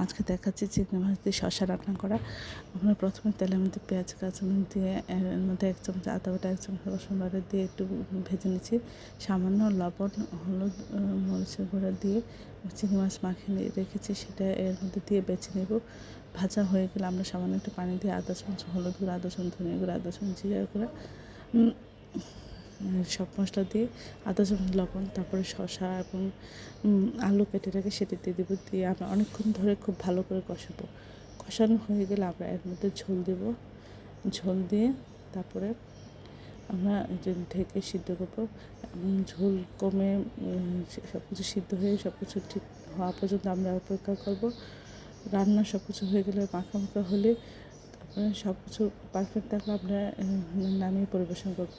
আজকে দেখাচ্ছি চিংড়ি মাছ দিয়ে শসা রান্না করা। আমরা প্রথমে তেলের মধ্যে পেঁয়াজ কাঁচামরিচ দিয়ে এর মধ্যে 1 চামচ আদা বাটা 1 চামচ রসুন বাটা দিয়ে একটু ভেজে নিচ্ছি। সামান্য লবণ হলুদ মরিচের গুঁড়া দিয়ে চিংড়ি মাছ মাখিয়ে রেখেছি, সেটা এর মধ্যে দিয়ে বেছে নেব। ভাজা হয়ে গেলে আমরা সামান্য একটু পানি দিয়ে আধা চামচ হলুদ গুঁড়া, আধা চামচ ধনিয়া গুঁড়া, আধা চামচ জিরা গুঁড়া, সব মশলা দিয়ে আধা চামচ লবণ, তারপরে শসা এবং আলু কেটে রেখে সেটা দিয়ে দেবো। দিয়ে আমরা অনেকক্ষণ ধরে খুব ভালো করে কষাবো। কষানো হয়ে গেলে আমরা এর মধ্যে ঝোল দেব। ঝোল দিয়ে তারপরে আমরা ঢেকে সিদ্ধ করবো। ঝোল কমে সব কিছু সিদ্ধ হয়ে সব কিছু ঠিক হওয়া পর্যন্ত আমরা অপেক্ষা করব। রান্না সব কিছু হয়ে গেলে মাখা মাখা হলে তারপরে সব কিছু পারফেক্ট থাকলে আমরা নামিয়ে পরিবেশন করব।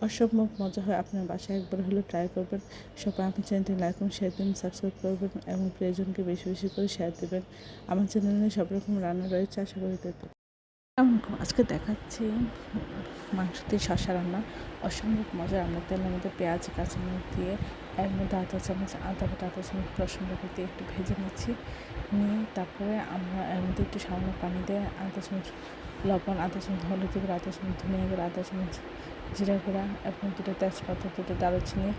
অসম্ভব মজা হয়, আপনার বাসায় একবার হলে ট্রাই করবেন। সবাই আমার চ্যানেলটি লাইক এবং শেয়ার দিন, সাবস্ক্রাইব করবেন এবং প্রিয়জনকে বেশি বেশি করে শেয়ার দেবেন। আমার চ্যানেলে সব রকম রান্না রয়েছে, আশা করি দেখবেন। আজকে দেখাচ্ছি মাংস দিয়ে শসা রান্না। অসম্ভব মজা। আমরা তেলের মধ্যে পেঁয়াজ কাঁচামরিচ দিয়ে এর মধ্যে আধা চামচ আদা বাটা, আধা চামচ রসুন বাটা দিয়ে একটু ভেজে নিচ্ছি। নিয়ে তারপরে আমরা এর মধ্যে একটু সামান্য পানি দিয়ে আধা চামচ লবণ, আধা চামচ হলুদ গুঁড়ো, আধা চামচ ধনিয়া গুঁড়ো, আধা চামচ জিরা গুঁড়া এবং 2টা তেজপাতা, 2টা দারুচিনি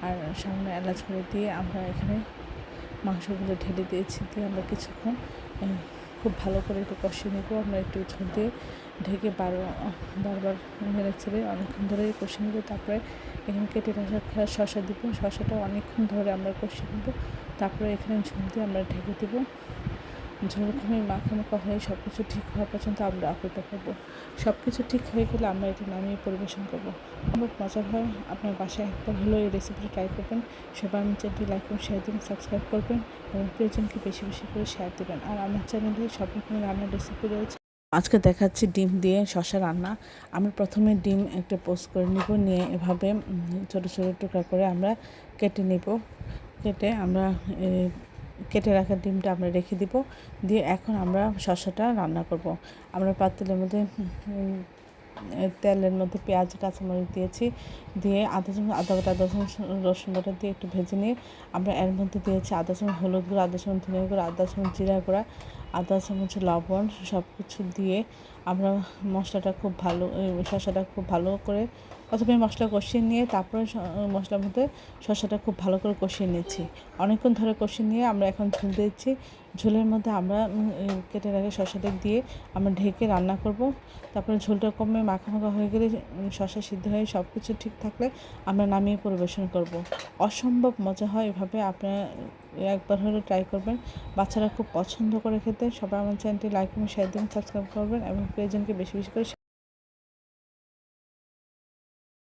আর সামান্য এলাচ গুঁড়ো দিয়ে আমরা এখানে মাংসগুলো ঢেলে দিয়েছি। দিয়ে আমরা কিছুক্ষণ খুব ভালো করে একটু কষিয়ে নেবো। আমরা একটু ঝোল দিয়ে ঢেকে বারবার নেড়ে ছেড়ে অনেকক্ষণ ধরে কষিয়ে নেবো। তারপরে এখানে কেটে রাখা শসা দিব। শসাটাও অনেকক্ষণ ধরে আমরা কষিয়ে নেবো। তারপরে এখানে ঝোল দিয়ে আমরা ঢেকে দেবো। ঝোল কমে মাখা হয়ে সব কিছু ঠিক হওয়া পর্যন্ত আমরা অপেক্ষা করবো। সব কিছু ঠিক হয়ে গেলে আমরা এটা নামিয়ে পরিবেশন করবো। খুব মজার হয়, আপনার বাসায় একবার হলেও এই রেসিপিটা ট্রাই করবেন। সবাই আমার চ্যানেলটি লাইক এবং শেয়ার দিন, সাবস্ক্রাইব করবেন এবং প্রিয়জনকে বেশি বেশি করে শেয়ার দেবেন। আর আমার চ্যানেলে সব রকমের রান্নার রেসিপি রয়েছে। আজকে দেখাচ্ছি ডিম দিয়ে শসা রান্না। আমি প্রথমে ডিম একটা পোস্ট করে নিব, নিয়ে এভাবে ছোটো ছোটো টুকরা করে আমরা কেটে নেব। কেটে আমরা কেটে রাখা ডিমটা আমরা রেখে দিব। দিয়ে এখন আমরা শসাটা রান্না করব। আমরা পাতিলের মধ্যে তেলের মধ্যে পেঁয়াজ কাঁচামরিচ দিয়েছি। দিয়ে আধা চামচ আদা বাটা, আধা চামচ রসুন বাটা দিয়ে একটু ভেজে নিয়ে আমরা এর মধ্যে দিয়েছি আধা চামচ হলুদ গুঁড়ো, আধা চামচ ধনিয়া গুঁড়ো, আধা চামচ জিরা গুঁড়া, আধা চামচ লবণ, সব কিছু দিয়ে আমরা মশলাটা খুব ভালো শসাটা খুব ভালো করে প্রথমে মশলা কষিয়ে নিয়ে তারপরে মশলার মধ্যে শসাটা খুব ভালো করে কষিয়ে নিয়েছি। অনেকক্ষণ ধরে কষিয়ে নিয়ে আমরা এখন ঝোল দিচ্ছি। ঝোলের মধ্যে আমরা কেটে রাখা শসাটা দিয়ে আমরা ঢেকে রান্না করব। তারপরে ঝোলটা কমে মাখা মাখা হয়ে গেলে শসা সিদ্ধ হয়ে সব কিছু ঠিক থাকলে আমরা নামিয়ে পরিবেশন করব। অসম্ভব মজা হয়, এভাবে আপনারা একবার হলে ট্রাই করবেন। বাচ্চারা খুব পছন্দ করে খেতে। সবাই আমার চ্যানেলটি লাইক এবং শেয়ার দিন, সাবস্ক্রাইব করবেন এবং প্রিয়জনকে বেশি বেশি করে শেয়ার